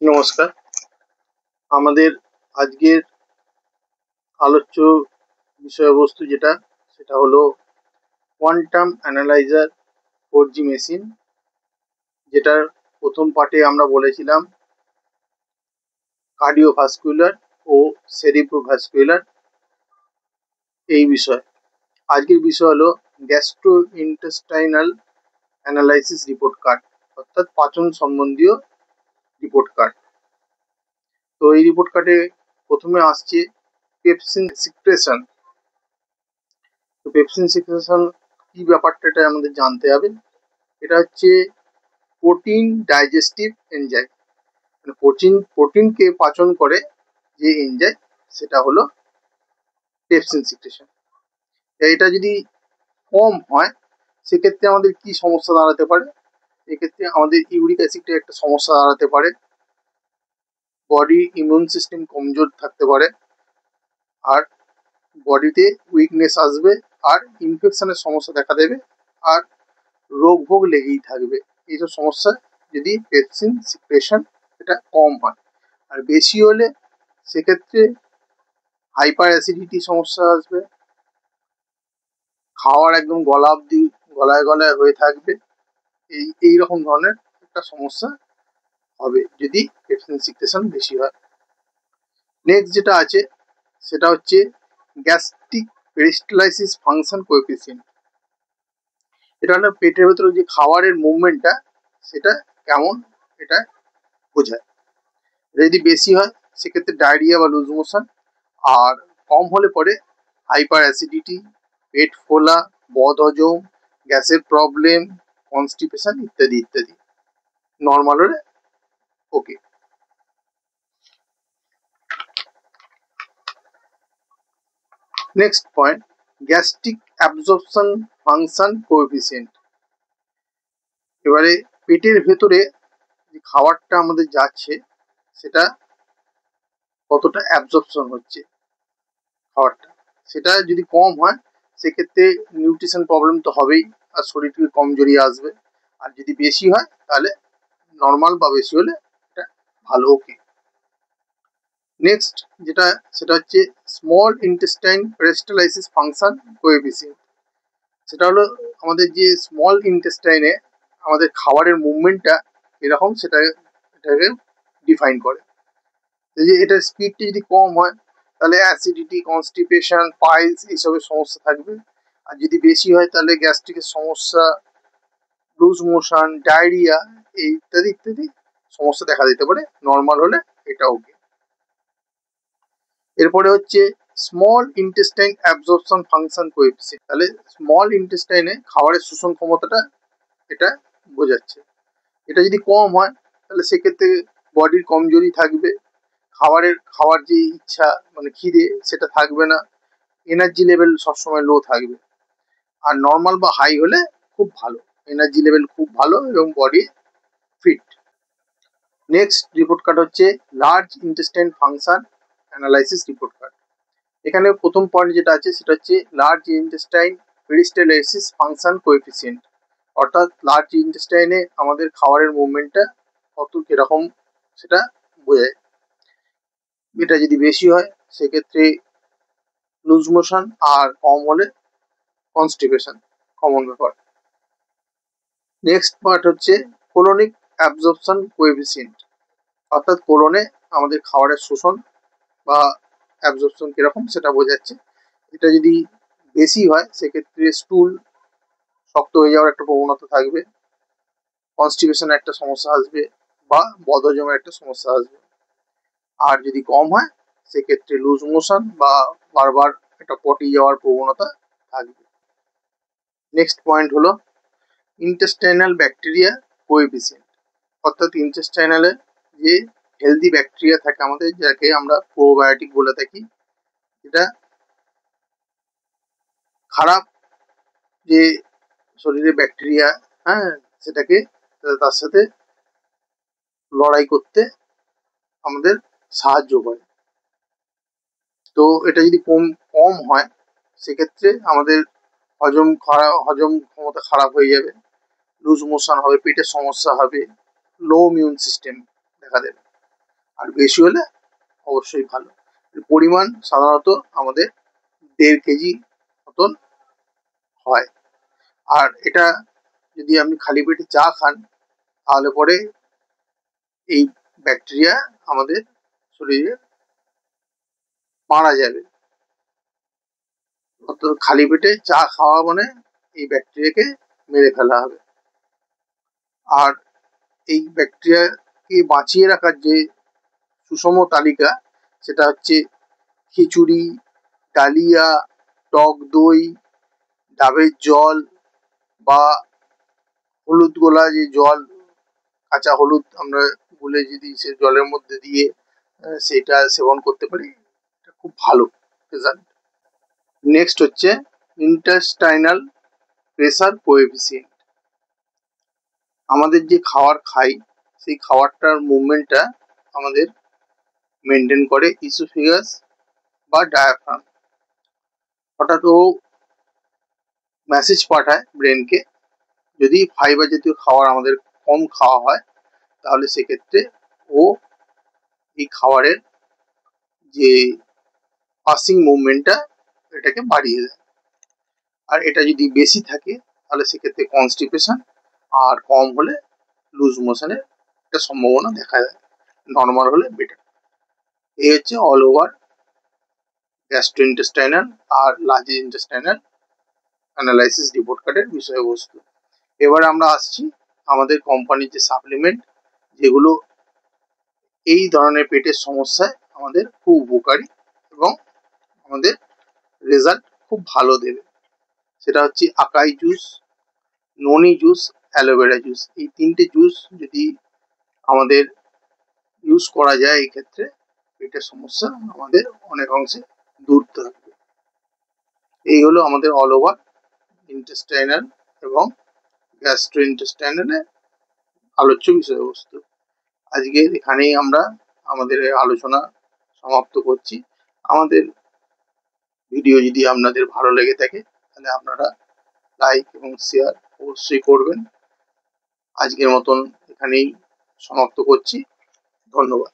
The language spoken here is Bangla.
নমস্কার। আমাদের আজকের আলোচ্য বিষয়বস্তু সেটা হলো কোয়ান্টাম অ্যানালাইজার 4G মেশিন, যেটার প্রথম পার্টে আমরা বলেছিলাম কার্ডিওভাস্কুলার ও সেরিব্রোভাস্কুলার এই বিষয়। আজকের বিষয় হলো gastro intestinal analysis report card, অর্থাৎ পাচন সম্বন্ধীয় রিপোর্ট কার্ড। তো এই রিপোর্ট কার্ডে প্রথমে আসছে পেপসিন সিক্রেশন। তো পেপসিন সিক্রেশন কি ব্যাপারটা, এটা আমাদের জানতে হবে। এটা হচ্ছে প্রোটিন ডাইজেস্টিভ এনজাইম, মানে প্রোটিনকে পাচন করে যে এনজাইম, সেটা হলো পেপসিন সিক্রেশন। এটা যদি কম হয় সেক্ষেত্রে আমাদের কি সমস্যা দাঁড়াতে পারে? এক্ষেত্রে আমাদের ইউরিক অ্যাসিডের একটা সমস্যা দাঁড়াতে পারে, বডি ইমিউন সিস্টেম কমজোর থাকতে পারে, আর বডিতে উইকনেস আসবে, আর ইনফেকশনের সমস্যা দেখা দেবে, আর রোগ ভোগ লেগেই থাকবে। এইসব সমস্যা যদি পেপসিন সিক্রেশন এটা কম হয়। আর বেশি হলে সেক্ষেত্রে হাইপার অ্যাসিডিটি সমস্যা আসবে, খাওয়ার একদম গলা অব্দি গলায় গলায় হয়ে থাকবে। এই রকম ধরনের একটা সমস্যা হবে যদি পেপসিন সিক্রেশন বেশি হয়। নেক্সট যেটা আছে সেটা হচ্ছে গ্যাস্ট্রিক পেরিস্টালাইসিস ফাংশন কোএফিসিয়েন্ট। এটা হলো পেটের ভেতরে যে খাবারের মুভমেন্টটা সেটা কেমন, এটা বোঝায়। এটা যদি বেশি হয় সেক্ষেত্রে ডায়রিয়া বা লুজ মোশন, আর কম হলে পরে হাইপার অ্যাসিডিটি, পেট ফোলা, বদহজম, গ্যাসের প্রবলেম, কনস্টিপেশন ইত্যাদি ইত্যাদি। নর্মাল হলে okay. Next point, gastric absorption function coefficient. এবারে পেটের ভেতরে যে খাবারটা আমাদের যাচ্ছে সেটা কতটা অ্যাবজর্পশন হচ্ছে খাবারটা, সেটা যদি কম হয় সেক্ষেত্রে নিউট্রিশন প্রবলেম তো হবেই, আর শরীর থেকে কমজোরি আসবে। আর যদি বেশি হয় তাহলে নর্মাল বা বেশি হলে এটা ভালো, ওকে। নেক্সট যেটা সেটা হচ্ছে small intestine peristalsis function coefficient. সেটা হলো আমাদের যে স্মল ইন্টেস্টাইনে আমাদের খাবারের মুভমেন্টটা এরকম, এটাকে ডিফাইন করে। যে এটার স্পিডটি যদি কম হয় তাহলে অ্যাসিডিটি, কনস্টিপেশন, পাইলস এইসবের সমস্যা থাকবে। আর যদি বেশি হয় তাহলে গ্যাস্ট্রিকের সমস্যা, লুজ মোশন, ডায়রিয়া এই ইত্যাদি ইত্যাদি সমস্যা দেখা দিতে পারে। নর্মাল হলে এটা ওকে। এরপরে হচ্ছে small intestine absorption function coefficient. তাহলে স্মল ইন্টেস্টাইনে খাবারের শোষণ ক্ষমতাটা এটা বোঝাচ্ছে। এটা যদি কম হয় তাহলে সেক্ষেত্রে বডির কমজোরি থাকবে, খাওয়ার যে ইচ্ছা মানে খিদে সেটা থাকবে না, এনার্জি লেভেল সবসময় লো থাকবে। আর নর্মাল বা হাই হলে খুব ভালো, এনার্জি লেভেল খুব ভালো এবং body fit. Next report card হচ্ছে large intestine function analysis report card. এখানে প্রথম পয়েন্ট যেটা আছে সেটা হচ্ছে large intestine peristalsis function coefficient, অর্থাৎ লার্জ ইন্টেস্টাইনে আমাদের খাবারের মুভমেন্টটা কত কিরকম সেটা বোঝায়। এটা যদি বেশি হয় সেক্ষেত্রে লুজ মোশন, আর কম হলে কনস্টিপেশন, কমন ব্যাপার। নেক্সট পার্ট হচ্ছে কোলোনিক অ্যাবজর্পশন কোএফিসিয়েন্ট, অর্থাৎ কোলনে আমাদের খাবারের শোষণ বা অ্যাবজর্পশন কিরকম সেটা বোঝাচ্ছে। এটা যদি বেশি হয় সেক্ষেত্রে স্টুল শক্ত হয়ে যাওয়ার একটা প্রবণতা থাকবে, কনস্টিপেশনের একটা সমস্যা আসবে, বা বদহজমের একটা সমস্যা আসবে। আর যদি কম হয় সেক্ষেত্রে লুজ মোশন বা বারবার একটা পটি যাওয়ার প্রবণতা থাকবে। নেক্সট পয়েন্ট হলো ইন্টেস্টাইনাল ব্যাকটেরিয়া কোএফিসিয়েন্ট, অর্থাৎ ইন্টেস্টাইনালে যে হেলদি ব্যাকটেরিয়া থাকে আমাদের, যাকে আমরা প্রোবায়োটিক বলে থাকি, এটা খারাপ যে শরীরে ব্যাকটেরিয়া, হ্যাঁ, সেটাকে তার সাথে লড়াই করতে আমাদের সাহায্য করে। তো এটা যদি কম কম হয় সেক্ষেত্রে আমাদের হজম ক্ষমতা খারাপ হয়ে যাবে, লুজ মোশন হবে, পেটের সমস্যা হবে, লো ইমিউন সিস্টেম দেখা দেবে। আর বেশি হলে অবশ্যই ভালো। পরিমাণ সাধারণত আমাদের 1.5 কেজি মতন হয়। আর এটা যদি আপনি খালি পেটে চা খান তাহলে পরে এই ব্যাকটেরিয়া আমাদের শরীরে মারা যাবে। অর্থাৎ খালি পেটে চা খাওয়া মানে এই ব্যাকটেরিয়াকে মেরে ফেলা হবে। আর এই ব্যাকটেরিয়াকে বাঁচিয়ে রাখার যে সুষম তালিকা সেটা হচ্ছে খিচুড়ি, ডালিয়া, টক দই, ডাবের জল বা হলুদ গোলা যে জল, কাঁচা হলুদ আমরা গুলে যদি সে জলের মধ্যে দিয়ে সেটা সেবন করতে পারি, এটা খুব ভালো রেজাল্ট। নেক্সট হচ্ছে ইন্টেস্টাইনাল প্রেসার কোএফিসিয়েন্ট। আমাদের যে খাবার খাই সেই খাবারটার মুভমেন্টটা আমাদের মেনটেন করে ইসোফেগাস বা ডায়াফ্রাম। অর্থাৎ ও মেসেজ পাঠায় ব্রেনকে, যদি ফাইবার জাতীয় খাবার আমাদের কম খাওয়া হয় তাহলে সেক্ষেত্রে ও এই খাবারের যে পাসিং মুভমেন্টটা এটাকে বাড়িয়ে দেয়। আর এটা যদি বেশি থাকে তাহলে সেক্ষেত্রে কনস্টিপেশন, আর কম হলে লুজ মোশনের একটা সম্ভাবনা দেখা যায়। নর্মাল হলে বেটার। এই হচ্ছে অল ওভার গ্যাস্ট্রোইন্টেস্টাইনাল আর লার্জ ইন্টেস্টাইনাল অ্যানালাইসিস রিপোর্ট কার্ডের বিষয়বস্তু। এবার আমরা আসছি আমাদের কোম্পানির যে সাপ্লিমেন্ট, যেগুলো এই ধরনের পেটের সমস্যায় আমাদের খুব উপকারী এবং আমাদের রেজাল্ট খুব ভালো দেবে। সেটা হচ্ছে আকাই জুস, ননি জুস, অ্যালোভেরা জুস। এই তিনটে জুস যদি আমাদের ইউজ করা যায় এই ক্ষেত্রে পেটের সমস্যা আমাদের অনেক অংশে দূর থাকবে। এই হলো আমাদের অল ওভার ইন্টেস্টাইনাল এবং গ্যাস্ট্রোইন্টেস্টাইনালের আলোচ্য বিষয়বস্তু। আজকে এখানেই আমরা আমাদের আলোচনা সমাপ্ত করছি। আমাদের ভিডিও যদি আপনাদের ভালো লেগে থাকে তাহলে আপনারা লাইক এবং শেয়ার অবশ্যই করবেন। আজকের মতন এখানেই সমাপ্ত করছি। ধন্যবাদ।